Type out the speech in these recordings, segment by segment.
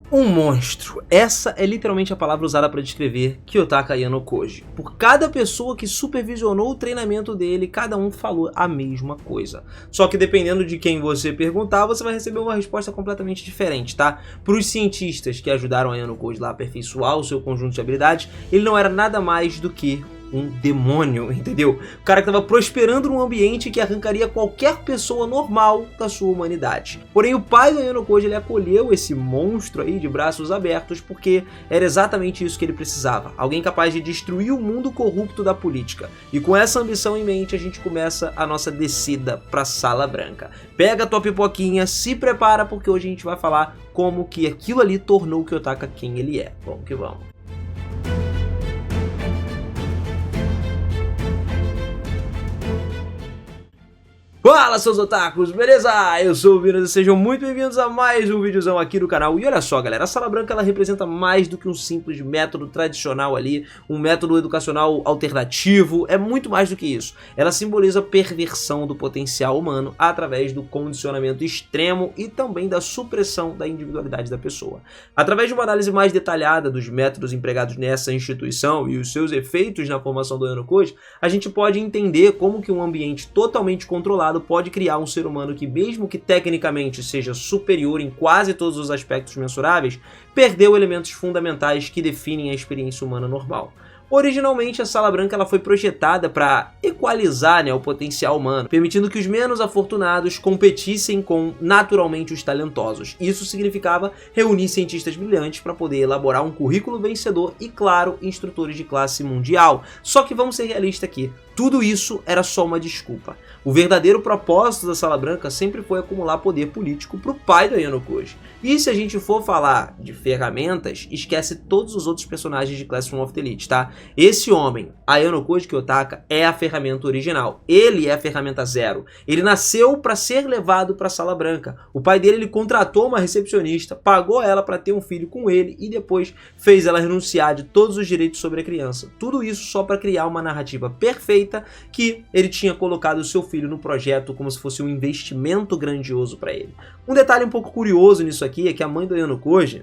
Um monstro. Essa é literalmente a palavra usada para descrever Kiyotaka Yano Koji. Por cada pessoa que supervisionou o treinamento dele, cada um falou a mesma coisa. Só que dependendo de quem você perguntar, você vai receber uma resposta completamente diferente, tá? Para os cientistas que ajudaram a Yano Koji lá a aperfeiçoar o seu conjunto de habilidades, ele não era nada mais do que um demônio, entendeu? O cara que estava prosperando num ambiente que arrancaria qualquer pessoa normal da sua humanidade. Porém, o pai do Yano Koji, ele acolheu esse monstro aí de braços abertos porque era exatamente isso que ele precisava. Alguém capaz de destruir o mundo corrupto da política. E com essa ambição em mente, a gente começa a nossa descida para a Sala Branca. Pega a tua pipoquinha, se prepara, porque hoje a gente vai falar como que aquilo ali tornou o Kiyotaka quem ele é. Vamos que vamos. Fala, seus otakus, beleza? Eu sou o Vinas e sejam muito bem-vindos a mais um videozão aqui no canal. E olha só, galera, a Sala Branca ela representa mais do que um simples método tradicional ali, um método educacional alternativo, é muito mais do que isso. Ela simboliza a perversão do potencial humano através do condicionamento extremo e também da supressão da individualidade da pessoa. Através de uma análise mais detalhada dos métodos empregados nessa instituição e os seus efeitos na formação do Yano Koji, a gente pode entender como que um ambiente totalmente controlado pode criar um ser humano que, mesmo que tecnicamente seja superior em quase todos os aspectos mensuráveis, perdeu elementos fundamentais que definem a experiência humana normal. Originalmente, a Sala Branca ela foi projetada para equalizar, o potencial humano, permitindo que os menos afortunados competissem com naturalmente os talentosos. Isso significava reunir cientistas brilhantes para poder elaborar um currículo vencedor e, claro, instrutores de classe mundial. Só que vamos ser realistas aqui. Tudo isso era só uma desculpa. O verdadeiro propósito da Sala Branca sempre foi acumular poder político para o pai do Yano Koji. E se a gente for falar de ferramentas, esquece todos os outros personagens de Classroom of the Elite, tá? Esse homem, a Yano Koji Kiyotaka, é a ferramenta original. Ele é a ferramenta zero. Ele nasceu para ser levado para a Sala Branca. O pai dele ele contratou uma recepcionista, pagou ela para ter um filho com ele e depois fez ela renunciar de todos os direitos sobre a criança. Tudo isso só para criar uma narrativa perfeita que ele tinha colocado o seu filho no projeto como se fosse um investimento grandioso para ele. Um detalhe um pouco curioso nisso aqui é que a mãe do Yano Koji,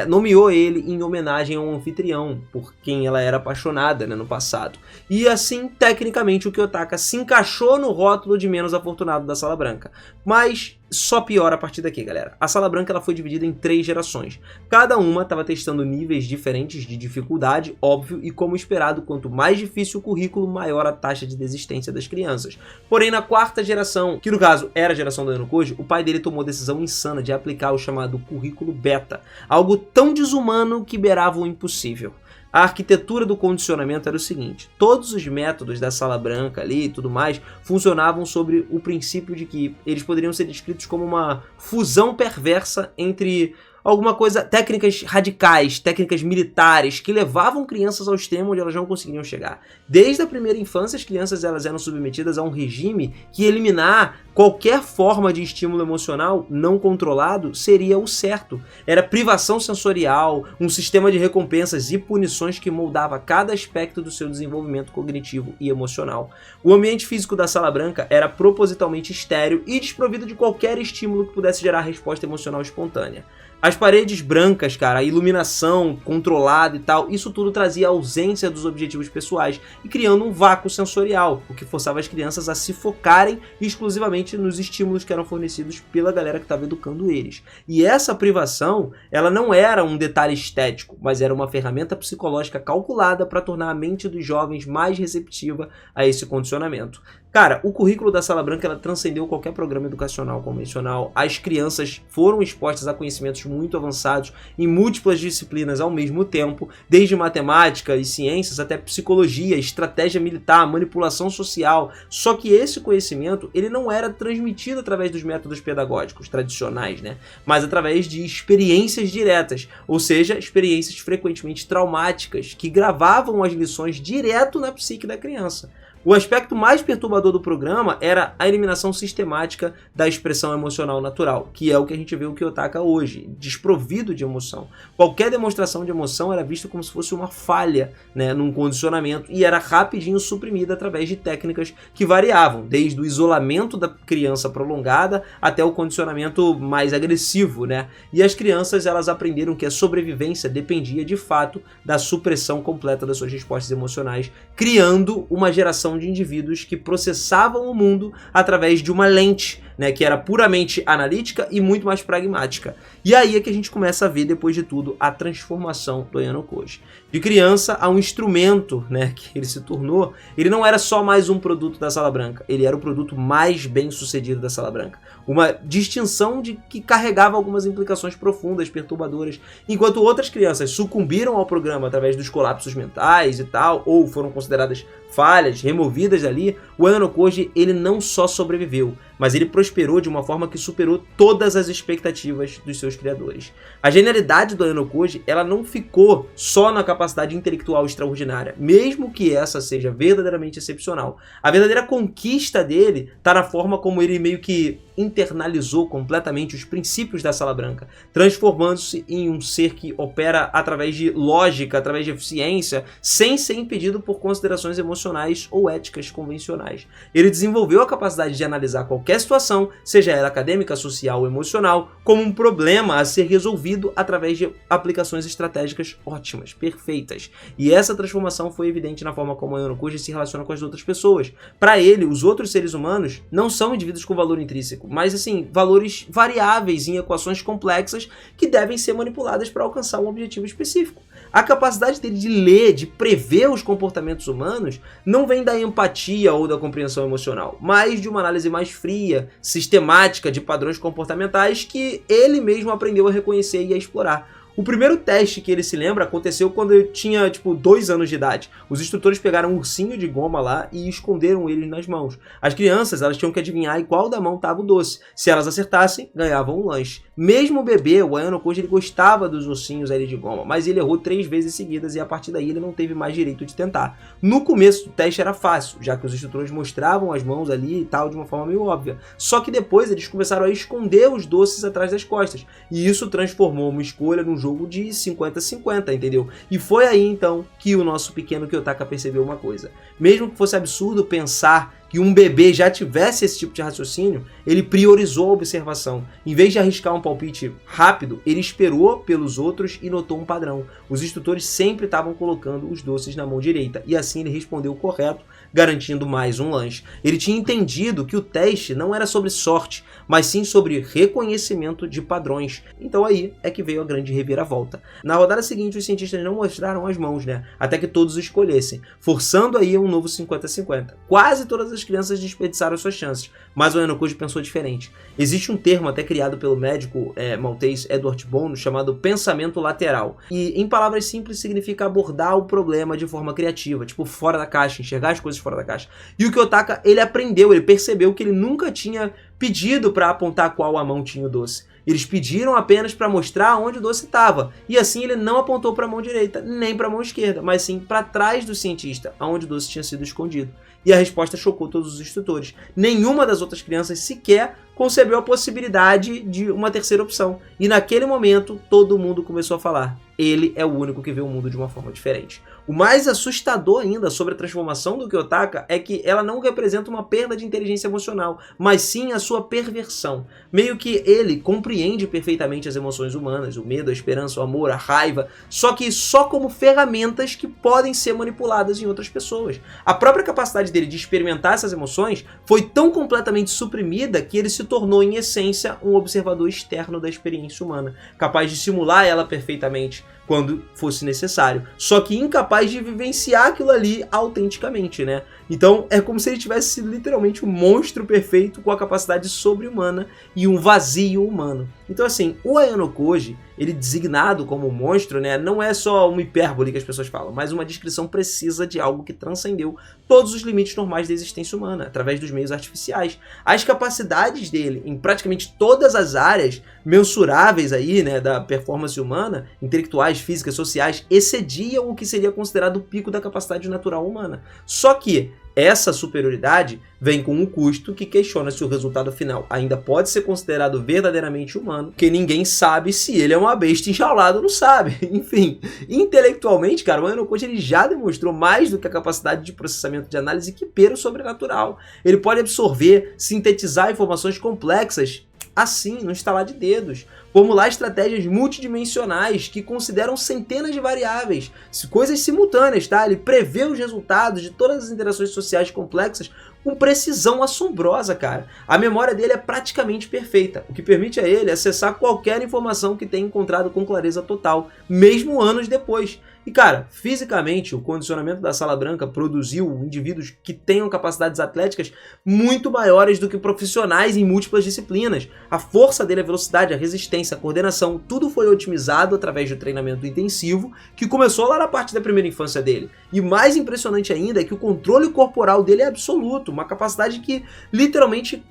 nomeou ele em homenagem a um anfitrião por quem ela era apaixonada, no passado. E assim, tecnicamente, o Kiyotaka se encaixou no rótulo de menos afortunado da Sala Branca. Mas só piora a partir daqui, galera. A Sala Branca ela foi dividida em 3 gerações. Cada uma estava testando níveis diferentes de dificuldade, óbvio, e como esperado, quanto mais difícil o currículo, maior a taxa de desistência das crianças. Porém, na 4ª geração, que no caso era a geração do Yano Koji, o pai dele tomou a decisão insana de aplicar o chamado currículo beta, algo tão desumano que beirava o impossível. A arquitetura do condicionamento era o seguinte: todos os métodos da Sala Branca ali e tudo mais funcionavam sobre o princípio de que eles poderiam ser descritos como uma fusão perversa entre alguma coisa, técnicas radicais, técnicas militares que levavam crianças ao extremo onde elas não conseguiriam chegar. Desde a primeira infância, as crianças elas eram submetidas a um regime que eliminar qualquer forma de estímulo emocional não controlado seria o certo. Era privação sensorial, um sistema de recompensas e punições que moldava cada aspecto do seu desenvolvimento cognitivo e emocional. O ambiente físico da Sala Branca era propositalmente estéril e desprovido de qualquer estímulo que pudesse gerar resposta emocional espontânea. As paredes brancas, cara, a iluminação controlada e tal, isso tudo trazia a ausência dos objetivos pessoais e criando um vácuo sensorial, o que forçava as crianças a se focarem exclusivamente nos estímulos que eram fornecidos pela galera que estava educando eles. E essa privação, ela não era um detalhe estético, mas era uma ferramenta psicológica calculada para tornar a mente dos jovens mais receptiva a esse condicionamento. Cara, o currículo da Sala Branca ela transcendeu qualquer programa educacional convencional. As crianças foram expostas a conhecimentos muito avançados em múltiplas disciplinas ao mesmo tempo, desde matemática e ciências até psicologia, estratégia militar, manipulação social. Só que esse conhecimento ele não era transmitido através dos métodos pedagógicos tradicionais, mas através de experiências diretas, ou seja, experiências frequentemente traumáticas que gravavam as lições direto na psique da criança. O aspecto mais perturbador do programa era a eliminação sistemática da expressão emocional natural, que é o que a gente vê o Kiyotaka hoje, desprovido de emoção. Qualquer demonstração de emoção era vista como se fosse uma falha, né, num condicionamento, e era rapidinho suprimida através de técnicas que variavam, desde o isolamento da criança prolongada até o condicionamento mais agressivo, né? E as crianças, elas aprenderam que a sobrevivência dependia de fato da supressão completa das suas respostas emocionais, criando uma geração de indivíduos que processavam o mundo através de uma lente, né, que era puramente analítica e muito mais pragmática. E aí é que a gente começa a ver, depois de tudo, a transformação do Ayano Koji. De criança a um instrumento, né, que ele se tornou, ele não era só mais um produto da Sala Branca, ele era o produto mais bem sucedido da Sala Branca. Uma distinção de que carregava algumas implicações profundas, perturbadoras. Enquanto outras crianças sucumbiram ao programa através dos colapsos mentais e tal, ou foram consideradas falhas, removidas dali, o Ayano Koji, ele não só sobreviveu, mas ele prosperou de uma forma que superou todas as expectativas dos seus criadores. A genialidade do Ayano Koji, ela não ficou só na capacidade intelectual extraordinária, mesmo que essa seja verdadeiramente excepcional. A verdadeira conquista dele está na forma como ele meio que internalizou completamente os princípios da Sala Branca, transformando-se em um ser que opera através de lógica, através de eficiência, sem ser impedido por considerações emocionais ou éticas convencionais. Ele desenvolveu a capacidade de analisar qualquer situação, seja ela acadêmica, social ou emocional, como um problema a ser resolvido através de aplicações estratégicas ótimas, perfeitas. E essa transformação foi evidente na forma como o Ayano Koji se relaciona com as outras pessoas. Para ele, os outros seres humanos não são indivíduos com valor intrínseco, mas assim, valores variáveis em equações complexas que devem ser manipuladas para alcançar um objetivo específico. A capacidade dele de ler, de prever os comportamentos humanos, não vem da empatia ou da compreensão emocional, mas de uma análise mais fria, sistemática de padrões comportamentais que ele mesmo aprendeu a reconhecer e a explorar. O primeiro teste que ele se lembra aconteceu quando eu tinha, 2 anos de idade. Os instrutores pegaram um ursinho de goma lá e esconderam ele nas mãos. As crianças, elas tinham que adivinhar em qual da mão estava o doce. Se elas acertassem, ganhavam um lanche. Mesmo o bebê, o Ayano Koji, ele gostava dos ursinhos ali de goma, mas ele errou 3 vezes seguidas e a partir daí ele não teve mais direito de tentar. No começo do teste era fácil, já que os instrutores mostravam as mãos ali e tal de uma forma meio óbvia. Só que depois eles começaram a esconder os doces atrás das costas. E isso transformou uma escolha num jogo de 50-50, entendeu? E foi aí então que o nosso pequeno Kiyotaka percebeu uma coisa. Mesmo que fosse absurdo pensar que um bebê já tivesse esse tipo de raciocínio, ele priorizou a observação. Em vez de arriscar um palpite rápido, ele esperou pelos outros e notou um padrão. Os instrutores sempre estavam colocando os doces na mão direita, e assim ele respondeu o correto, garantindo mais um lanche. Ele tinha entendido que o teste não era sobre sorte, mas sim sobre reconhecimento de padrões. Então aí é que veio a grande reviravolta. Na rodada seguinte, os cientistas não mostraram as mãos, né? Até que todos escolhessem, forçando aí um novo 50-50. Quase todas as crianças desperdiçaram suas chances, mas o Ayano Koji pensou diferente. Existe um termo até criado pelo médico maltês Edward Bono chamado pensamento lateral. E em palavras simples significa abordar o problema de forma criativa, fora da caixa, enxergar as coisas fora da caixa. E o Kiyotaka, ele aprendeu, ele percebeu que ele nunca tinha pedido para apontar qual a mão tinha o doce. Eles pediram apenas para mostrar onde o doce estava. E assim ele não apontou para a mão direita, nem para a mão esquerda, mas sim para trás do cientista, onde o doce tinha sido escondido. E a resposta chocou todos os instrutores. Nenhuma das outras crianças sequer concebeu a possibilidade de uma terceira opção. E naquele momento, todo mundo começou a falar: ele é o único que vê o mundo de uma forma diferente. O mais assustador ainda sobre a transformação do Kiyotaka é que ela não representa uma perda de inteligência emocional, mas sim a sua perversão. Meio que ele compreende perfeitamente as emoções humanas, o medo, a esperança, o amor, a raiva, só que só como ferramentas que podem ser manipuladas em outras pessoas. A própria capacidade dele de experimentar essas emoções foi tão completamente suprimida que ele se tornou, em essência, um observador externo da experiência humana, capaz de simular ela perfeitamente quando fosse necessário, só que incapaz de vivenciar aquilo ali autenticamente, né? Então é como se ele tivesse sido literalmente um monstro perfeito com a capacidade sobre-humana e um vazio humano. Então assim, o Ayano Koji, ele designado como monstro, né, não é só uma hipérbole que as pessoas falam, mas uma descrição precisa de algo que transcendeu todos os limites normais da existência humana, através dos meios artificiais. As capacidades dele em praticamente todas as áreas mensuráveis aí, né, da performance humana, intelectuais, físicas, sociais, excediam o que seria considerado o pico da capacidade natural humana. Só que Essa superioridade vem com um custo que questiona se o resultado final ainda pode ser considerado verdadeiramente humano, porque ninguém sabe se ele é uma besta enjaulada ou não sabe. Enfim, intelectualmente, cara, o Ayano Koji ele já demonstrou mais do que a capacidade de processamento de análise que pera o sobrenatural. Ele pode absorver, sintetizar informações complexas assim, no estalar de dedos, formular estratégias multidimensionais que consideram centenas de variáveis, coisas simultâneas, tá? Ele prevê os resultados de todas as interações sociais complexas com precisão assombrosa, cara. A memória dele é praticamente perfeita, o que permite a ele acessar qualquer informação que tenha encontrado com clareza total, mesmo anos depois. E cara, fisicamente, o condicionamento da Sala Branca produziu indivíduos que tenham capacidades atléticas muito maiores do que profissionais em múltiplas disciplinas. A força dele, a velocidade, a resistência, a coordenação, tudo foi otimizado através do treinamento intensivo que começou lá na parte da primeira infância dele. E mais impressionante ainda é que o controle corporal dele é absoluto, uma capacidade que literalmente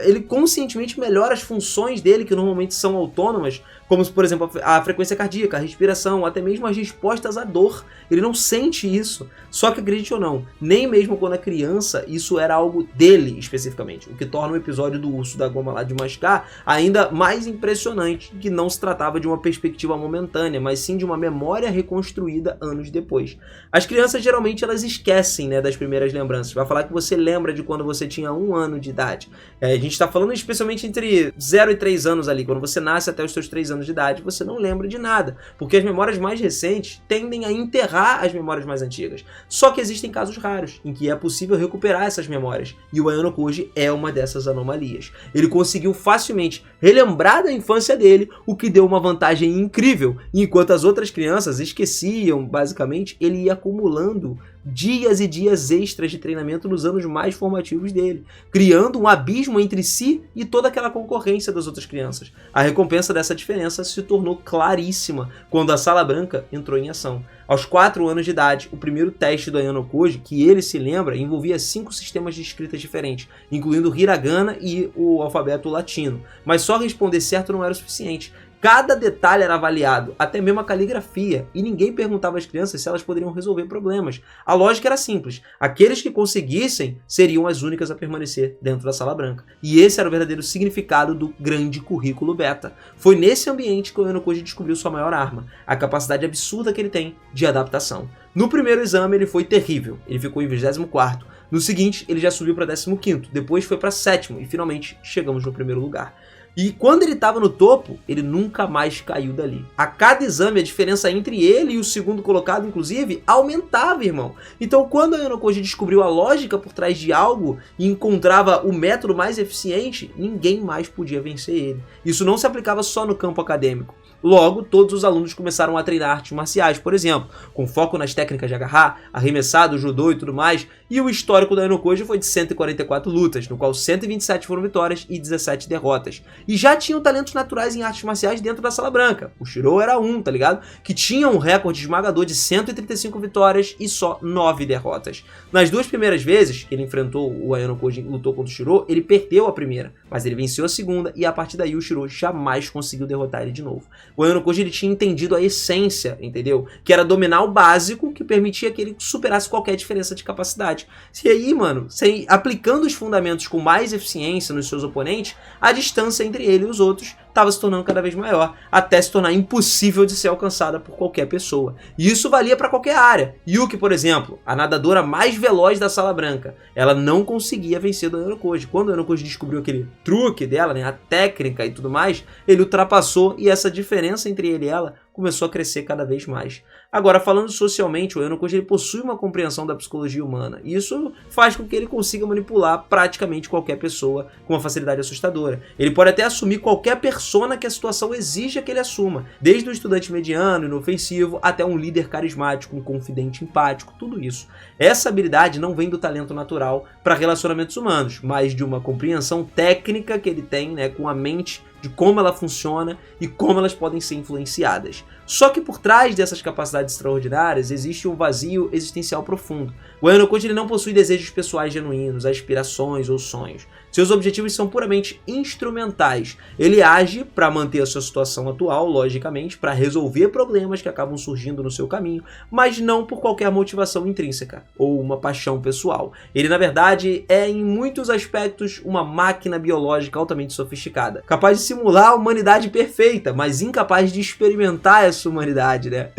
ele conscientemente melhora as funções dele, que normalmente são autônomas, como por exemplo a frequência cardíaca, a respiração, até mesmo as respostas à dor. Ele não sente isso. Só que, acredite ou não, nem mesmo quando é criança isso era algo dele especificamente, o que torna o episódio do urso da goma lá de mascar ainda mais impressionante, que não se tratava de uma perspectiva momentânea, mas sim de uma memória reconstruída anos depois. As crianças geralmente elas esquecem, né, das primeiras lembranças. Vai falar que você lembra de quando você tinha 1 ano de idade. A gente está falando especialmente entre 0 e 3 anos ali, quando você nasce até os seus 3 anos de idade, você não lembra de nada, porque as memórias mais recentes tendem a enterrar as memórias mais antigas. Só que existem casos raros em que é possível recuperar essas memórias, e o Ayano Koji é uma dessas anomalias. Ele conseguiu facilmente relembrar da infância dele, o que deu uma vantagem incrível. E enquanto as outras crianças esqueciam, basicamente, ele ia acumulando dias e dias extras de treinamento nos anos mais formativos dele, criando um abismo entre si e toda aquela concorrência das outras crianças. A recompensa dessa diferença se tornou claríssima quando a Sala Branca entrou em ação. Aos 4 anos de idade, o primeiro teste do Ayano Koji, que ele se lembra, envolvia 5 sistemas de escrita diferentes, incluindo o hiragana e o alfabeto latino. Mas só responder certo não era o suficiente. Cada detalhe era avaliado, até mesmo a caligrafia, e ninguém perguntava às crianças se elas poderiam resolver problemas. A lógica era simples: aqueles que conseguissem seriam as únicas a permanecer dentro da Sala Branca. E esse era o verdadeiro significado do grande currículo beta. Foi nesse ambiente que o Ayano Koji descobriu sua maior arma, a capacidade absurda que ele tem de adaptação. No primeiro exame ele foi terrível, ele ficou em 24º. No seguinte ele já subiu para 15º, depois foi para 7º e finalmente chegamos no primeiro lugar. E quando ele estava no topo, ele nunca mais caiu dali. A cada exame, a diferença entre ele e o segundo colocado, inclusive, aumentava, irmão. Então, quando o Ayano Koji descobriu a lógica por trás de algo e encontrava o método mais eficiente, ninguém mais podia vencer ele. Isso não se aplicava só no campo acadêmico. Logo, todos os alunos começaram a treinar artes marciais, por exemplo, com foco nas técnicas de agarrar, arremessado, judô e tudo mais, e o histórico do Ayano Koji foi de 144 lutas, no qual 127 foram vitórias e 17 derrotas. E já tinham talentos naturais em artes marciais dentro da Sala Branca. O Shiro era um, tá ligado? Que tinha um recorde esmagador de 135 vitórias e só 9 derrotas. Nas 2 primeiras vezes que ele enfrentou o Ayano Koji e lutou contra o Shiro, ele perdeu a primeira, mas ele venceu a segunda e a partir daí o Shiro jamais conseguiu derrotar ele de novo. O Ayano Koji ele tinha entendido a essência, entendeu? Que era dominar o básico que permitia que ele superasse qualquer diferença de capacidade. E aí, mano, aplicando os fundamentos com mais eficiência nos seus oponentes, a distância entre ele e os outros estava se tornando cada vez maior, até se tornar impossível de ser alcançada por qualquer pessoa. E isso valia para qualquer área. Yuki, por exemplo, a nadadora mais veloz da Sala Branca, ela não conseguia vencer do Ayano Koji. Quando o Ayano Koji descobriu aquele truque dela, né, a técnica e tudo mais, ele ultrapassou e essa diferença entre ele e ela começou a crescer cada vez mais. Agora, falando socialmente, o Ayano Koji ele possui uma compreensão da psicologia humana. E isso faz com que ele consiga manipular praticamente qualquer pessoa com uma facilidade assustadora. Ele pode até assumir qualquer persona que a situação exija que ele assuma, desde um estudante mediano e inofensivo até um líder carismático, um confidente empático, tudo isso. Essa habilidade não vem do talento natural para relacionamentos humanos, mas de uma compreensão técnica que ele tem, né, com a mente de como ela funciona e como elas podem ser influenciadas. Só que por trás dessas capacidades extraordinárias existe um vazio existencial profundo. O Ayano-Koji ele não possui desejos pessoais genuínos, aspirações ou sonhos. Seus objetivos são puramente instrumentais. Ele age para manter a sua situação atual, logicamente, para resolver problemas que acabam surgindo no seu caminho, mas não por qualquer motivação intrínseca ou uma paixão pessoal. Ele, na verdade, é em muitos aspectos uma máquina biológica altamente sofisticada, capaz de simular a humanidade perfeita, mas incapaz de experimentar essa humanidade, né?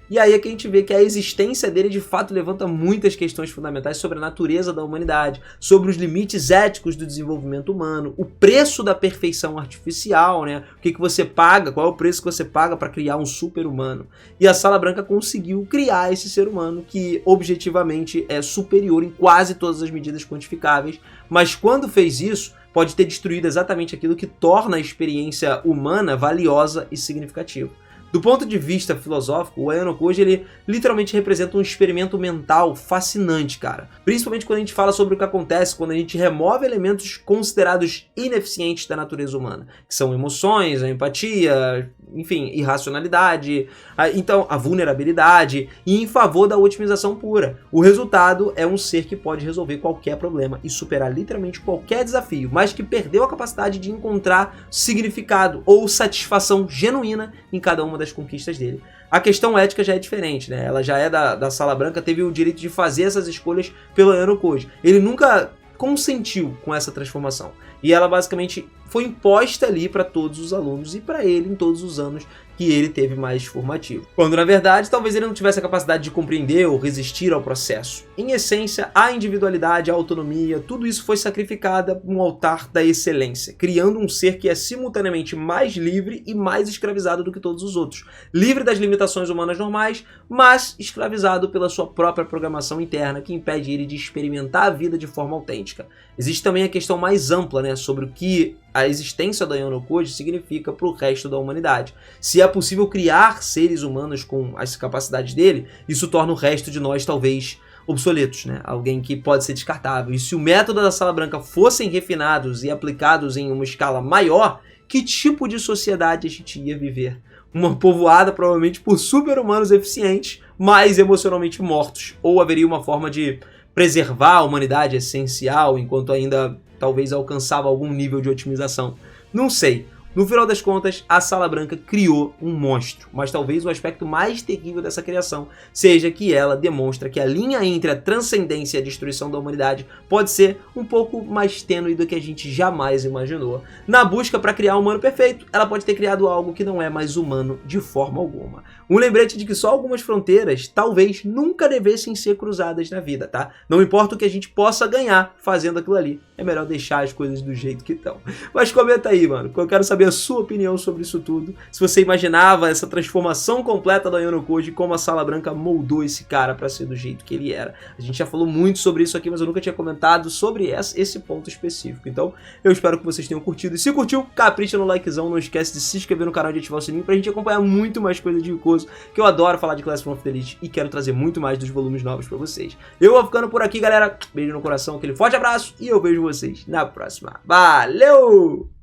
E aí é que a gente vê que a existência dele de fato levanta muitas questões fundamentais sobre a natureza da humanidade, sobre os limites éticos do desenvolvimento humano, o preço da perfeição artificial, né? O que você paga, qual é o preço que você paga para criar um super-humano. E a Sala Branca conseguiu criar esse ser humano que objetivamente é superior em quase todas as medidas quantificáveis, mas quando fez isso, pode ter destruído exatamente aquilo que torna a experiência humana valiosa e significativa. Do ponto de vista filosófico, o Ayano-Koji ele literalmente representa um experimento mental fascinante, cara. Principalmente quando a gente fala sobre o que acontece quando a gente remove elementos considerados ineficientes da natureza humana, que são emoções, a empatia, enfim, irracionalidade, então a vulnerabilidade, e em favor da otimização pura. O resultado é um ser que pode resolver qualquer problema e superar literalmente qualquer desafio, mas que perdeu a capacidade de encontrar significado ou satisfação genuína em cada uma das conquistas dele. A questão ética já é diferente, né? Ela já é da Sala Branca, teve o direito de fazer essas escolhas pelo Ayano-Koji. Ele nunca consentiu com essa transformação. E ela basicamente foi imposta ali para todos os alunos e para ele em todos os anos que ele teve mais formativo. Quando na verdade talvez ele não tivesse a capacidade de compreender ou resistir ao processo. Em essência, a individualidade, a autonomia, tudo isso foi sacrificado no altar da excelência, criando um ser que é simultaneamente mais livre e mais escravizado do que todos os outros. Livre das limitações humanas normais, mas escravizado pela sua própria programação interna que impede ele de experimentar a vida de forma autêntica. Existe também a questão mais ampla, né, sobre o que a existência do Ayano-Koji significa para o resto da humanidade. Se é possível criar seres humanos com as capacidades dele, isso torna o resto de nós talvez obsoletos, né? Alguém que pode ser descartável. E se o método da Sala Branca fossem refinados e aplicados em uma escala maior, que tipo de sociedade a gente ia viver? Uma povoada provavelmente por super-humanos eficientes, mas emocionalmente mortos. Ou haveria uma forma de preservar a humanidade essencial enquanto ainda talvez alcançava algum nível de otimização. Não sei. No final das contas, a Sala Branca criou um monstro, mas talvez o aspecto mais terrível dessa criação seja que ela demonstra que a linha entre a transcendência e a destruição da humanidade pode ser um pouco mais tênue do que a gente jamais imaginou. Na busca para criar um humano perfeito, ela pode ter criado algo que não é mais humano de forma alguma. Um lembrete de que só algumas fronteiras talvez nunca devessem ser cruzadas na vida, tá? Não importa o que a gente possa ganhar fazendo aquilo ali, é melhor deixar as coisas do jeito que estão. Mas comenta aí, mano, que eu quero saber a sua opinião sobre isso tudo. Se você imaginava essa transformação completa do Ayano-Koji, como a Sala Branca moldou esse cara pra ser do jeito que ele era. A gente já falou muito sobre isso aqui, mas eu nunca tinha comentado sobre esse ponto específico. Então, eu espero que vocês tenham curtido. E se curtiu, capricha no likezão. Não esquece de se inscrever no canal e ativar o sininho pra gente acompanhar muito mais coisa de Ikoso, que eu adoro falar de Classroom of the Elite e quero trazer muito mais dos volumes novos pra vocês. Eu vou ficando por aqui, galera. Beijo no coração, aquele forte abraço e eu vejo vocês na próxima. Valeu!